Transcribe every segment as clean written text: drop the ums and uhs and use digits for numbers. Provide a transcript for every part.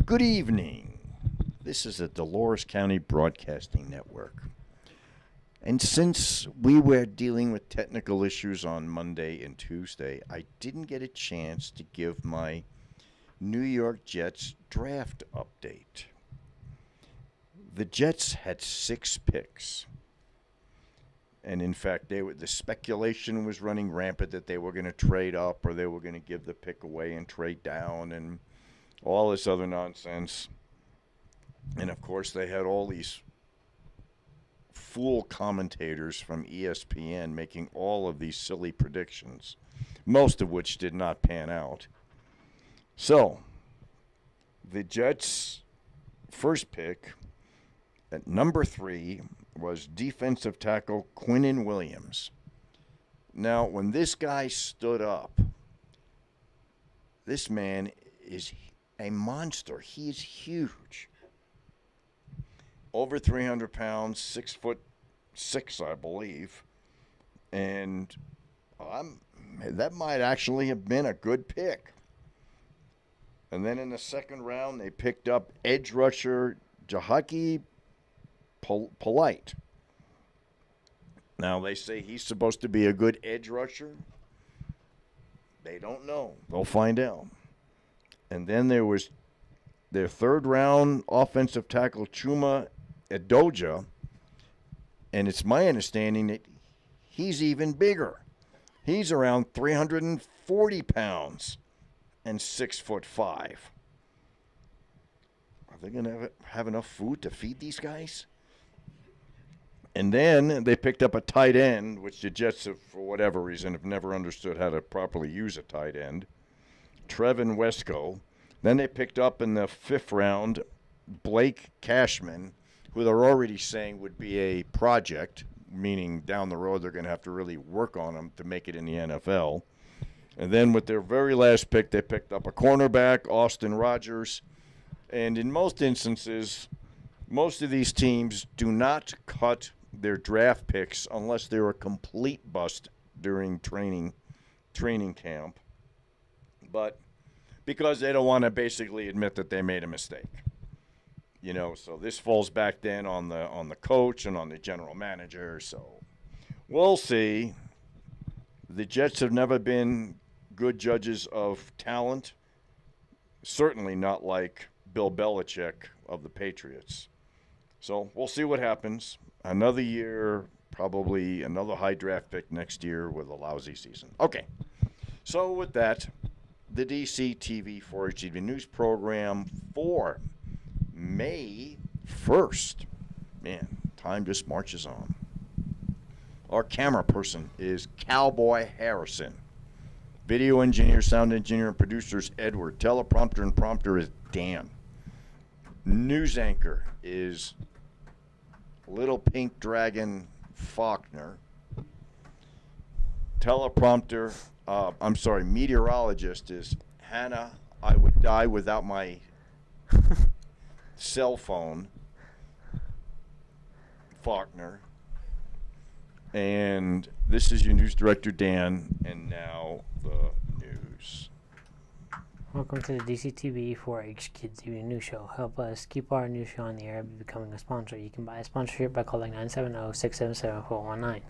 Good evening. This is the Dolores County Broadcasting Network. And since we were dealing with technical issues on Monday and Tuesday, I didn't get a chance to give my New York Jets draft update. The Jets had 6 picks. And in fact, the speculation was running rampant that they were going to trade up or they were going to give the pick away and trade down and all this other nonsense. And of course, they had all these fool commentators from ESPN making all of these silly predictions, most of which did not pan out. So, the Jets' first pick at number 3 was defensive tackle Quinnen Williams. Now, when this guy stood up, this man is a monster. He is huge. Over 300 pounds, 6'6", I believe. And that might actually have been a good pick. And then in the second round, they picked up edge rusher Jahaki Polite. Now, they say he's supposed to be a good edge rusher. They don't know. They'll find out. And then there was their third round offensive tackle Chuma Edoja. And it's my understanding that he's even bigger. He's around 340 pounds and 6'5". Are they going to have enough food to feed these guys? And then they picked up a tight end, which the Jets, have, for whatever reason, have never understood how to properly use a tight end. Trevin Wesco. Then they picked up in the 5th round Blake Cashman, who they're already saying would be a project, meaning down the road they're going to have to really work on him to make it in the NFL. And then with their very last pick, they picked up a cornerback, Austin Rogers. And in most instances, most of these teams do not cut their draft picks unless they're a complete bust during training camp. But because they don't want to basically admit that they made a mistake. You know, so this falls back then on the coach and on the general manager. So we'll see. The Jets have never been good judges of talent. Certainly not like Bill Belichick of the Patriots. So we'll see what happens. Another year, probably another high draft pick next year with a lousy season. Okay. So with that, the DC TV 4-H News program for May 1st. Man, time just marches on. Our camera person is Cowboy Harrison. Video engineer, sound engineer, and producer is Edward. Teleprompter and prompter is Dan. News anchor is Little Pink Dragon Faulkner. Meteorologist is Hannah. I would die without my cell phone. Faulkner. And this is your news director, Dan. And now the news. Welcome to the DCTV 4-H Kids Evening News Show. Help us keep our news show on the air by becoming a sponsor. You can buy a sponsorship by calling 970-677-4119.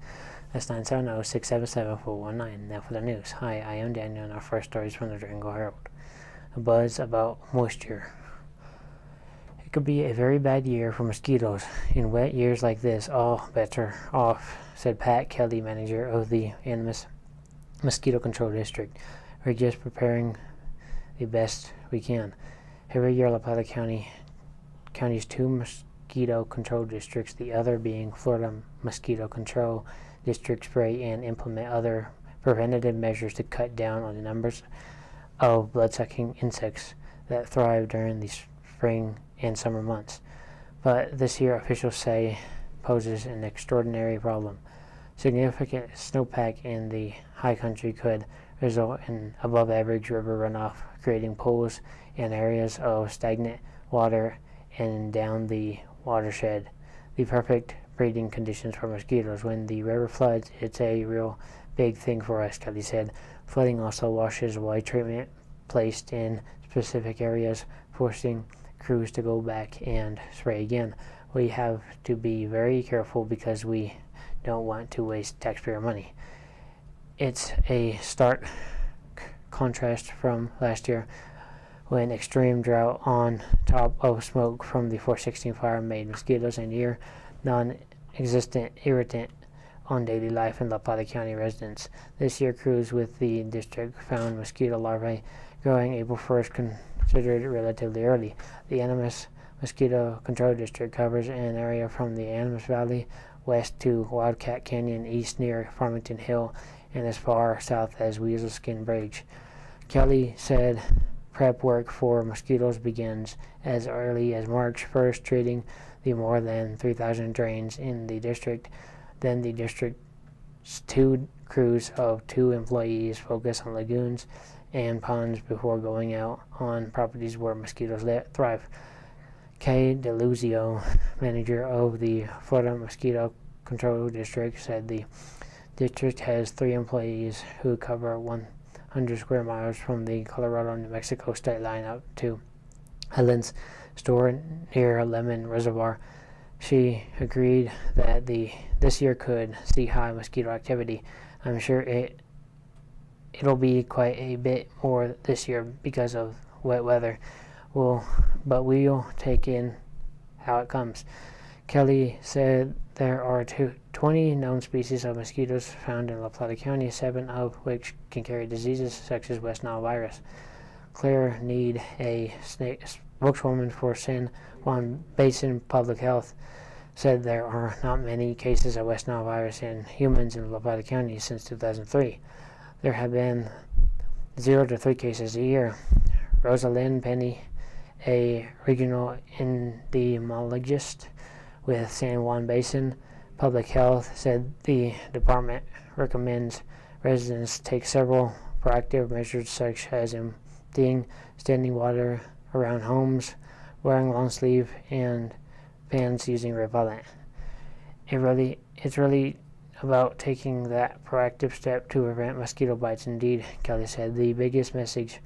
That's 970-677-4119. Now for the news. Hi, I am Daniel, and our first story is from the Durango Herald. A buzz about moisture. It could be a very bad year for mosquitoes. In wet years like this, all bets are off, said Pat Kelly, manager of the Animas Mosquito Control District. We're just preparing the best we can. Every year, La Plata County's 2 mosquito control districts, the other being Florida Mosquito Control District, spray and implement other preventative measures to cut down on the numbers of blood-sucking insects that thrive during the spring and summer months. But this year, officials say, poses an extraordinary problem. Significant snowpack in the high country could result in above-average river runoff, creating pools and areas of stagnant water and down the watershed. The perfect breeding conditions for mosquitoes. When the river floods, it's a real big thing for us, Kelly said. Flooding also washes away treatment placed in specific areas, forcing crews to go back and spray again. We have to be very careful because we don't want to waste taxpayer money. It's a stark contrast from last year when extreme drought on top of smoke from the 416 fire made mosquitoes a near non-existent irritant on daily life in La Plata County residents. This year, crews with the district found mosquito larvae growing April 1st, considered relatively early. The Animas Mosquito Control District covers an area from the Animas Valley west to Wildcat Canyon east near Farmington Hill and as far south as Weasel Skin Bridge. Kelly said prep work for mosquitoes begins as early as March 1st, treating the more than 3,000 drains in the district. Then the district's 2 crews of 2 employees focus on lagoons and ponds before going out on properties where mosquitoes thrive. Kay DeLuzio, manager of the Florida Mosquito Control District, said the district has 3 employees who cover 100 square miles from the Colorado-New Mexico state line up to Helen's store near Lemon Reservoir. She agreed that this year could see high mosquito activity. I'm sure it'll be quite a bit more this year because of wet weather. But we'll take in how it comes. Kelly said there are 20 known species of mosquitoes found in La Plata County, 7 of which can carry diseases such as West Nile virus. Claire Need, a spokeswoman for San Juan Basin Public Health, said there are not many cases of West Nile virus in humans in La Plata County since 2003. There have been 0 to 3 cases a year. Rosalind Penny, a regional entomologist with San Juan Basin Public Health, said the department recommends residents take several proactive measures such as emptying standing water around homes, wearing long sleeve and pants, using repellent. It's really about taking that proactive step to prevent mosquito bites. Indeed, Kelly said, the biggest message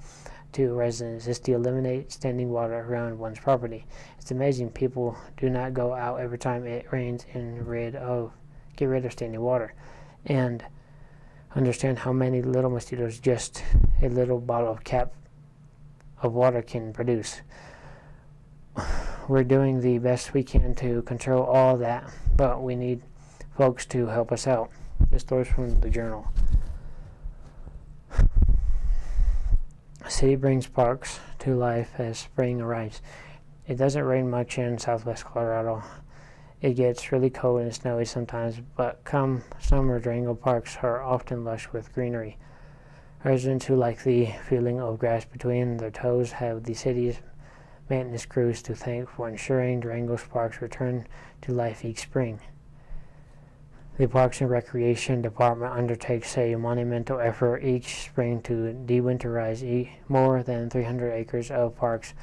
to residents is to eliminate standing water around one's property. It's amazing people do not go out every time it rains and get rid of standing water, and understand how many little mosquitoes just a little bottle cap of water can produce. We're doing the best we can to control all that, but we need folks to help us out. This story's from the Journal. City brings parks to life as spring arrives. It doesn't rain much in southwest Colorado. It gets really cold and snowy sometimes, but come summer, Durango parks are often lush with greenery. Residents who like the feeling of grass between their toes have the city's maintenance crews to thank for ensuring Durango's parks return to life each spring. The Parks and Recreation Department undertakes a monumental effort each spring to de-winterize more than 300 acres of parks,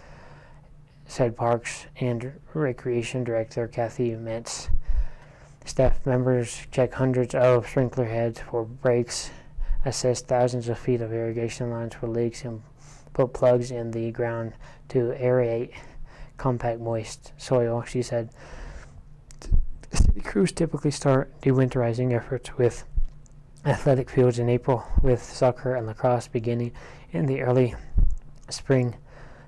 said Parks and Recreation Director Kathy Metz. Staff members check hundreds of sprinkler heads for breaks, assess thousands of feet of irrigation lines for leaks, and put plugs in the ground to aerate compact moist soil, she said. City crews typically start de-winterizing efforts with athletic fields in April, with soccer and lacrosse beginning in the early spring.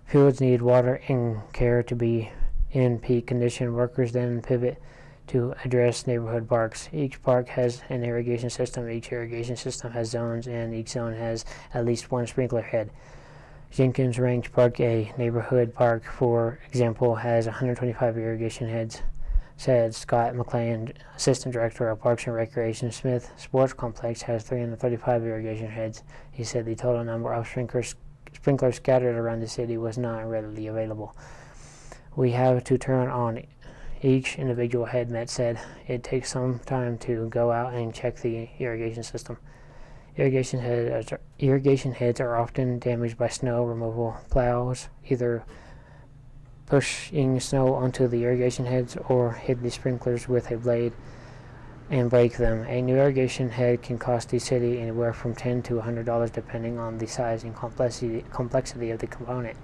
Fields need water and care to be in peak condition. Workers then pivot to address neighborhood parks. Each park has an irrigation system. Each irrigation system has zones, and each zone has at least one sprinkler head. Jenkins Ranch Park, a neighborhood park, for example, has 125 irrigation heads, said Scott McLean, Assistant Director of Parks and Recreation. Smith Sports Complex has 335 irrigation heads. He said the total number of sprinklers scattered around the city was not readily available. We have to turn on each individual head, Metz said. It takes some time to go out and check the irrigation system. Irrigation heads are often damaged by snow removal plows, either pushing snow onto the irrigation heads or hit the sprinklers with a blade and break them. A new irrigation head can cost the city anywhere from $10 to $100 depending on the size and complexity of the component.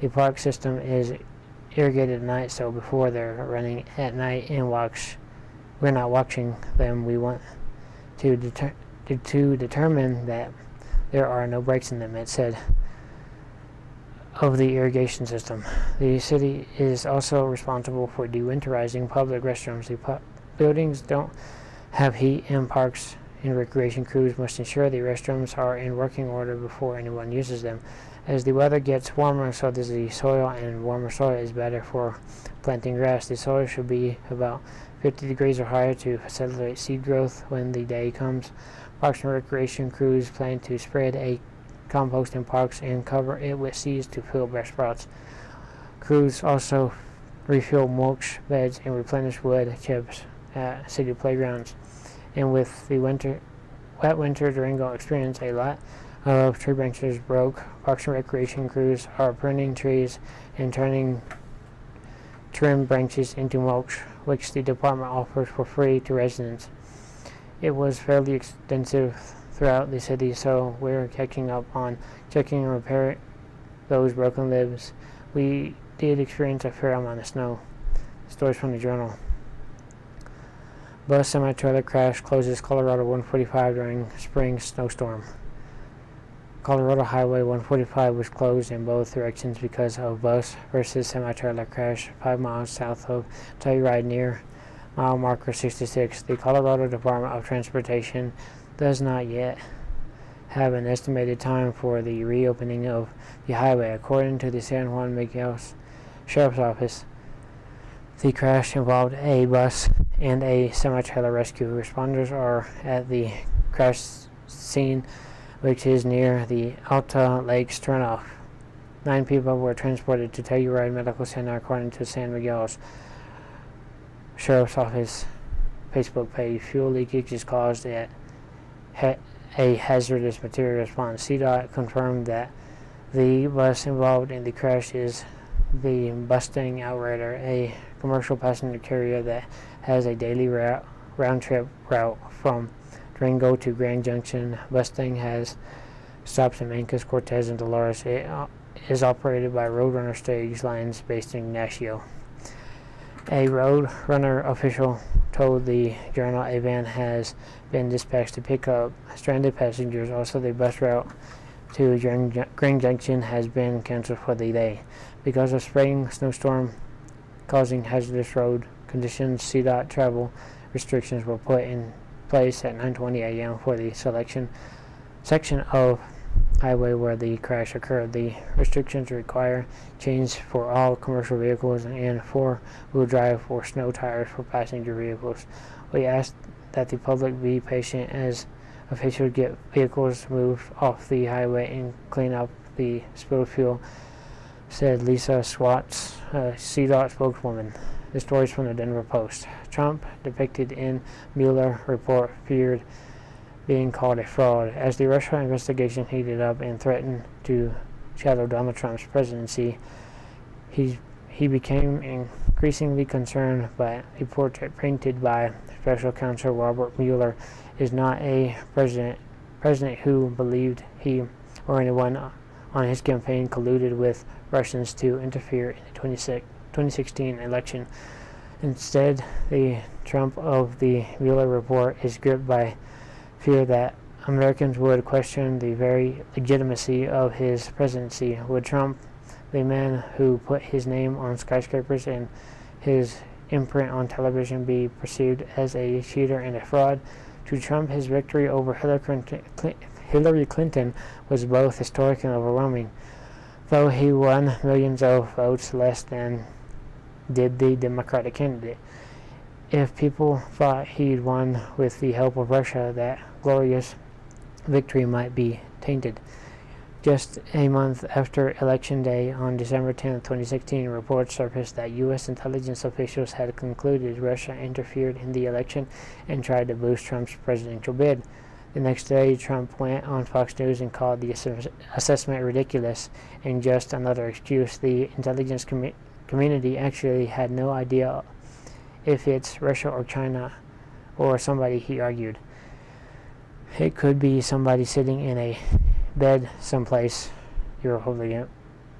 The park system is irrigated at night, so before they're running at night and we're not watching them. We want to determine that there are no breaks in them, it said, of the irrigation system. The city is also responsible for dewinterizing public restrooms. The buildings don't have heat, and parks and recreation crews must ensure the restrooms are in working order before anyone uses them. As the weather gets warmer, so does the soil, and warmer soil is better for planting grass. The soil should be about 50 degrees or higher to facilitate seed growth when the day comes. Parks and recreation crews plan to spread a compost in parks and cover it with seeds to fill brush sprouts. Crews also refill mulch beds and replenish wood chips at city playgrounds. And with the wet winter Durango experienced a lot of tree branches broke. Parks and recreation crews are pruning trees and turning trimmed branches into mulch, which the department offers for free to residents. It was fairly extensive throughout the city, so we're catching up on checking and repairing those broken limbs. We did experience a fair amount of snow. Stories from the Journal. Bus semi-trailer crash closes Colorado 145 during spring snowstorm. Colorado Highway 145 was closed in both directions because of bus versus semi-trailer crash 5 miles south of Telluride near mile marker 66. The Colorado Department of Transportation does not yet have an estimated time for the reopening of the highway. According to the San Juan Miguel Sheriff's Office, the crash involved a bus and a semi-trailer rescue. Responders are at the crash scene, which is near the Alta Lakes turnoff. 9 people were transported to Telluride Medical Center, according to San Miguel's Sheriff's Office Facebook page. Fuel leakage is caused at a hazardous material response. CDOT confirmed that the bus involved in the crash is the Mustang Outrider, a commercial passenger carrier that has a daily round-trip route from Durango to Grand Junction. Mustang has stops in Mancos, Cortez, and Dolores. It is operated by Roadrunner Stage Lines based in Ignacio. A Roadrunner official told the Journal a van has been dispatched to pick up stranded passengers. Also, the bus route to Grand Junction has been canceled for the day. Because of spring snowstorm causing hazardous road conditions, CDOT travel restrictions were put in place at 9:20 a.m. for the section of highway where the crash occurred. The restrictions require chains for all commercial vehicles and 4-wheel drive or snow tires for passenger vehicles. We ask that the public be patient as officials get vehicles moved off the highway and clean up the spilled fuel, said Lisa Swatz, CDOT spokeswoman. The stories from the Denver Post. Trump, depicted in Mueller report, feared being called a fraud. As the Russia investigation heated up and threatened to shadow Donald Trump's presidency, he became increasingly concerned. But a portrait painted by Special Counsel Robert Mueller is not a president who believed he or anyone on his campaign colluded with Russians to interfere in the 2016 election. Instead, the Trump of the Mueller report is gripped by fear that Americans would question the very legitimacy of his presidency. Would Trump, the man who put his name on skyscrapers and his imprint on television, be perceived as a cheater and a fraud? To Trump, his victory over Hillary Clinton was both historic and overwhelming, though he won millions of votes less than did the Democratic candidate. If people thought he'd won with the help of Russia, that glorious victory might be tainted. Just a month after Election Day, on December 10, 2016, reports surfaced that U.S. intelligence officials had concluded Russia interfered in the election and tried to boost Trump's presidential bid. The next day, Trump went on Fox News and called the assessment ridiculous and just another excuse. The intelligence community actually had no idea if it's Russia or China or somebody, he argued. It could be somebody sitting in a bed someplace. You're holding it.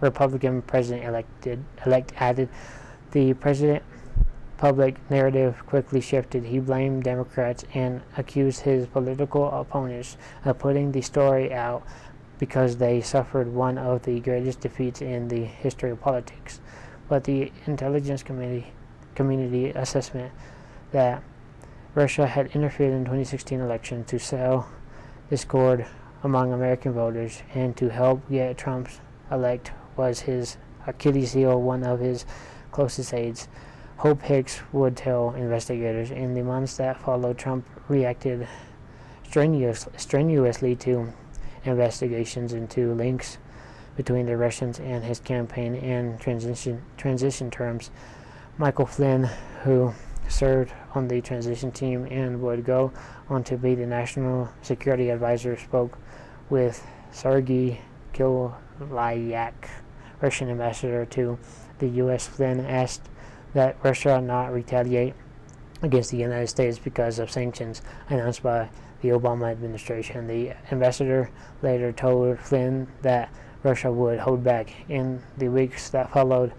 Republican president-elect added, the president public narrative quickly shifted. He blamed Democrats and accused his political opponents of putting the story out because they suffered one of the greatest defeats in the history of politics. But the intelligence community assessment that Russia had interfered in the 2016 election to sow discord among American voters and to help get Trump elect was his Achilles heel. One of his closest aides, Hope Hicks, would tell investigators. In the months that followed, Trump reacted strenuously to investigations into links between the Russians and his campaign and transition terms. Michael Flynn, who served on the transition team and would go on to be the national security advisor, spoke with Sergei Kislyak, Russian ambassador to the U.S. Flynn asked that Russia not retaliate against the United States because of sanctions announced by the Obama administration. The ambassador later told Flynn that Russia would hold back. In the weeks that followed,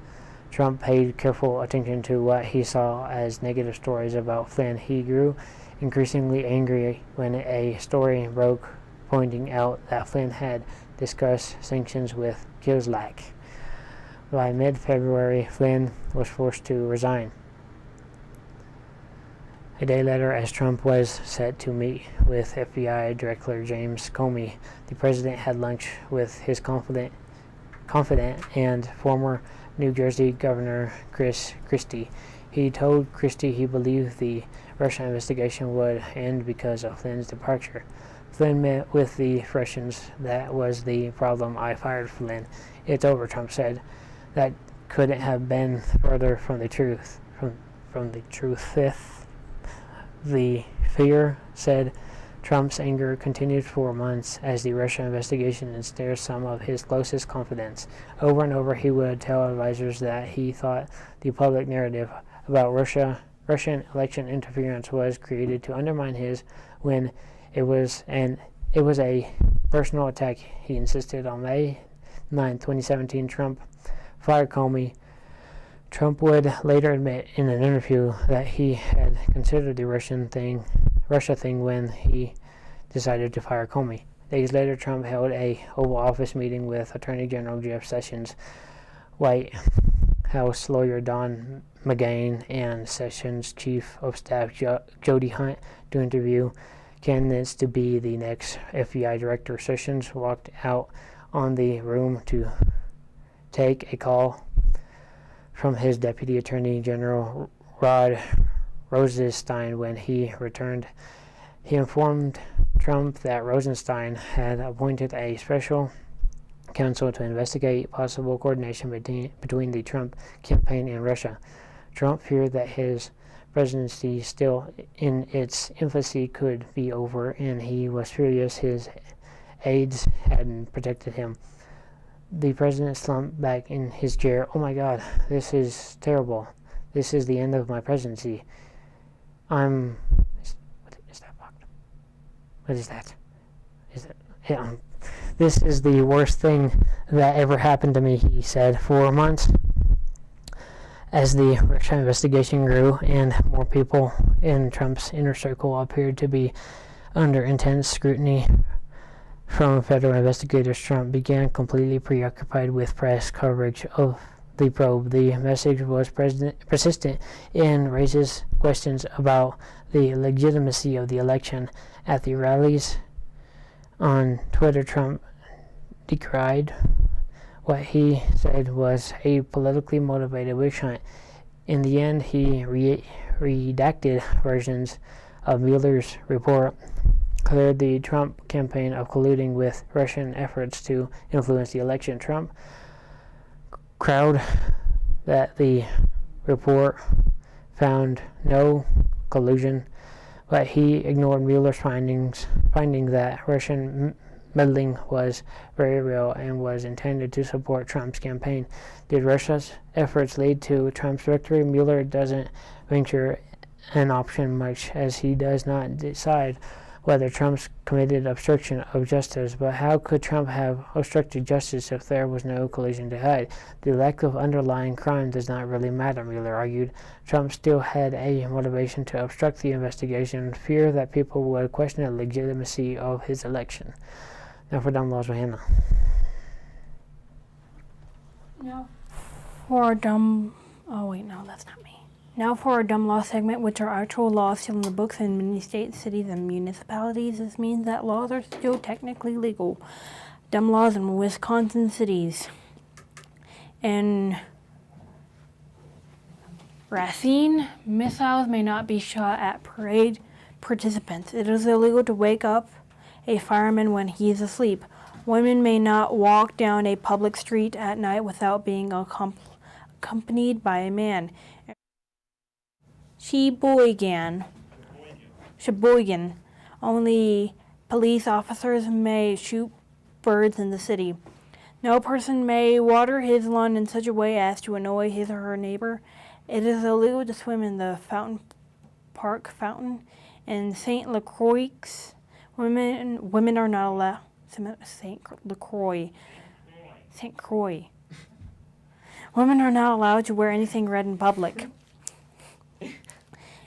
Trump paid careful attention to what he saw as negative stories about Flynn. He grew increasingly angry when a story broke pointing out that Flynn had discussed sanctions with Kislyak. By mid-February, Flynn was forced to resign. A day later, as Trump was set to meet with FBI Director James Comey, the president had lunch with his confidant and former New Jersey Governor Chris Christie. He told Christie he believed the Russia investigation would end because of Flynn's departure. Flynn met with the Russians. That was the problem. I fired Flynn. It's over, Trump said. That couldn't have been further from the truth. From the truth. The figure said Trump's anger continued for months as the Russia investigation ensnared some of his closest confidants. Over and over he would tell advisors that he thought the public narrative about Russian election interference was created to undermine his, when it was a personal attack. He insisted. On May 9, 2017, Trump fired Comey. Trump would later admit in an interview that he had considered the Russia thing when he decided to fire Comey. Days later, Trump held a Oval Office meeting with Attorney General Jeff Sessions, White House lawyer Don McGahn, and Sessions' Chief of Staff Jody Hunt to interview candidates to be the next FBI director. Sessions walked out on the room to take a call from his Deputy Attorney General Rod Rosenstein. When he returned, he informed Trump that Rosenstein had appointed a special counsel to investigate possible coordination between the Trump campaign and Russia. Trump feared that his presidency, still in its infancy, could be over, and he was furious his aides hadn't protected him. The president slumped back in his chair. Oh my God, this is terrible. This is the end of my presidency. Is that blocked? What is that? This is the worst thing that ever happened to me, he said. For months, as the Russia investigation grew and more people in Trump's inner circle appeared to be under intense scrutiny from federal investigators, Trump began completely preoccupied with press coverage of the probe. The message was persistent and raises questions about the legitimacy of the election. At the rallies on Twitter, Trump decried what he said was a politically motivated witch hunt. In the end, he redacted versions of Mueller's report, cleared the Trump campaign of colluding with Russian efforts to influence the election. Trump crowed that the report found no collusion, but he ignored Mueller's finding that Russian meddling was very real and was intended to support Trump's campaign. Did Russia's efforts lead to Trump's victory? Mueller doesn't venture an option much, as he does not decide whether Trump's committed obstruction of justice. But how could Trump have obstructed justice if there was no collusion to hide? The lack of underlying crime does not really matter, Mueller argued. Trump still had a motivation to obstruct the investigation, fear that people would question the legitimacy of his election. Now for dumb laws with Hannah. Now for a dumb... Oh wait, no, that's not me. Now for our dumb law segment, which are actual laws still in the books in many states, cities, and municipalities. This means that laws are still technically legal. Dumb laws in Wisconsin cities. In Racine, missiles may not be shot at parade participants. It is illegal to wake up a fireman when he is asleep. Women may not walk down a public street at night without being accompanied by a man. Sheboygan. Only police officers may shoot birds in the city. No person may water his lawn in such a way as to annoy his or her neighbor. It is illegal to swim in the Park Fountain in St. Lacroix. Women are not allowed. St. Croix. Women are not allowed to wear anything red in public.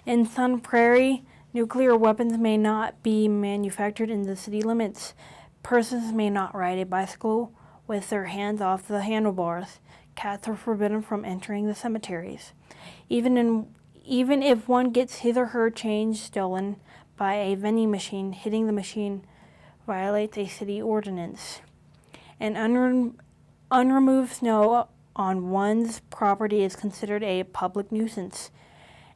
In Sun Prairie, nuclear weapons may not be manufactured in the city limits. Persons may not ride a bicycle with their hands off the handlebars. Cats are forbidden from entering the cemeteries. Even if one gets his or her change stolen by a vending machine, hitting the machine violates a city ordinance. And unremoved snow on one's property is considered a public nuisance.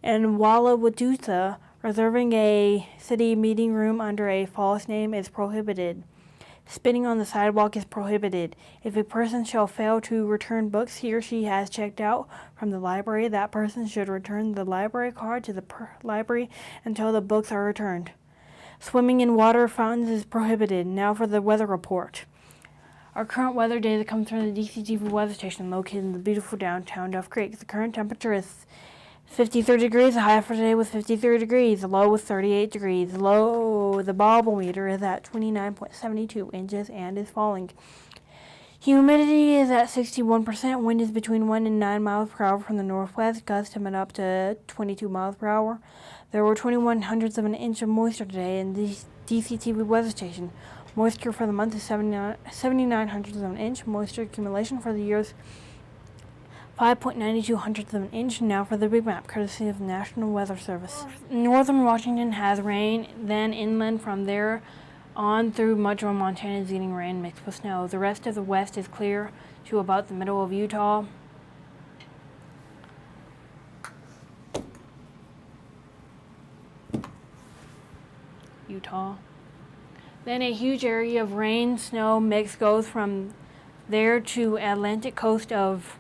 In Walla Watusa, reserving a city meeting room under a false name is prohibited. Spitting on the sidewalk is prohibited. If a person shall fail to return books he or she has checked out from the library, that person should return the library card to the library until the books are returned. Swimming in water fountains is prohibited. Now for the weather report. Our current weather data comes from the DCTV weather station located in the beautiful downtown Duff Creek. The current temperature is 53 degrees. The high for today was 53 degrees. The low was 38 degrees. The barometer is at 29.72 inches and is falling. Humidity is at 61%. Wind is between 1 and 9 miles per hour from the northwest. Gusts coming up to 22 miles per hour. There were 21 hundredths of an inch of moisture today in the DCTV weather station. Moisture for the month is 79 hundredths of an inch. Moisture accumulation for the year is 5.92 hundredths of an inch. Now for the big map, courtesy of the National Weather Service. Northern Washington has rain, then inland from there on through much of Montana is getting rain mixed with snow. The rest of the west is clear to about the middle of Utah. Then a huge area of rain, snow mix goes from there to Atlantic coast of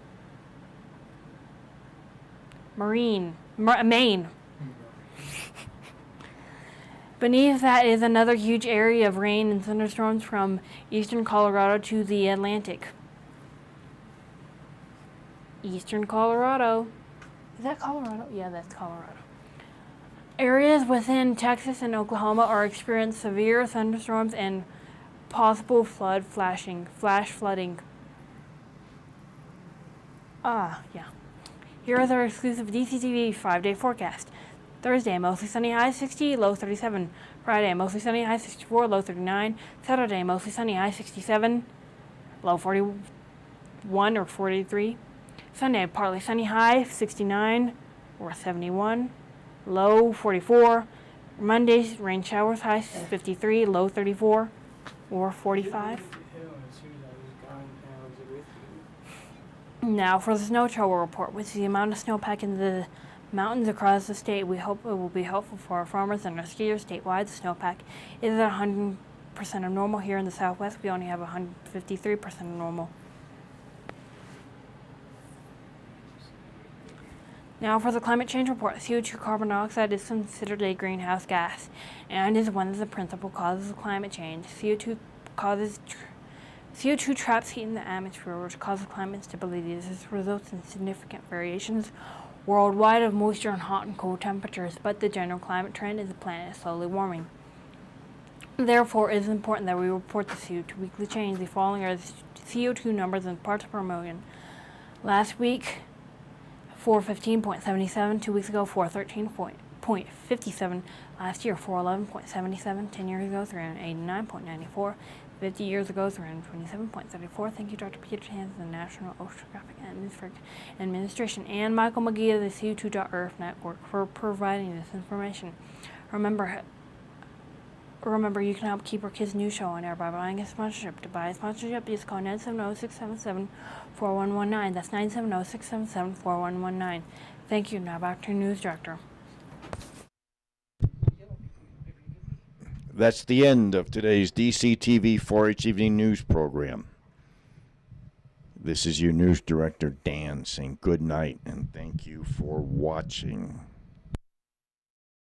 Maine. Beneath that is another huge area of rain and thunderstorms from eastern Colorado to the Atlantic. Eastern Colorado. Is that Colorado? Yeah, that's Colorado. Areas within Texas and Oklahoma are experiencing severe thunderstorms and possible flash flooding. Here is our exclusive DCTV 5-day forecast. Thursday, mostly sunny, high 60, low 37. Friday, mostly sunny, high 64, low 39. Saturday, mostly sunny, high 67, low 41 or 43. Sunday, partly sunny, high 69 or 71. Low 44. Monday, rain showers, high 53, low 34 or 45. Now for the snow shower report, which is the amount of snowpack in the mountains across the state. We hope it will be helpful for our farmers and our skiers statewide. The snowpack is at 100% of normal. Here in the Southwest, we only have 153% of normal. Now for the climate change report. CO2 carbon dioxide is considered a greenhouse gas and is one of the principal causes of climate change. CO2 traps heat in the atmosphere, which causes climate instability. This results in significant variations worldwide of moisture and hot and cold temperatures, but the general climate trend is the planet is slowly warming. Therefore, it is important that we report the CO2 weekly change. The following are the CO2 numbers in parts per million. Last week, 415.77. 2 weeks ago, 413.57. Last year, 411.77. 10 years ago, 389.94. 50 years ago, 327.34. Thank you, Dr. Peter Chance of the National Oceanographic Administration, and Michael McGee of the CO2.Earth Network for providing this information. Remember, you can help keep our kids' news show on air by buying a sponsorship. To buy a sponsorship, just call 970-677-4119. That's 970-677-4119. Thank you. Now back to News Director. That's the end of today's DCTV 4-H Evening News program. This is your news director, Dan, saying good night and thank you for watching.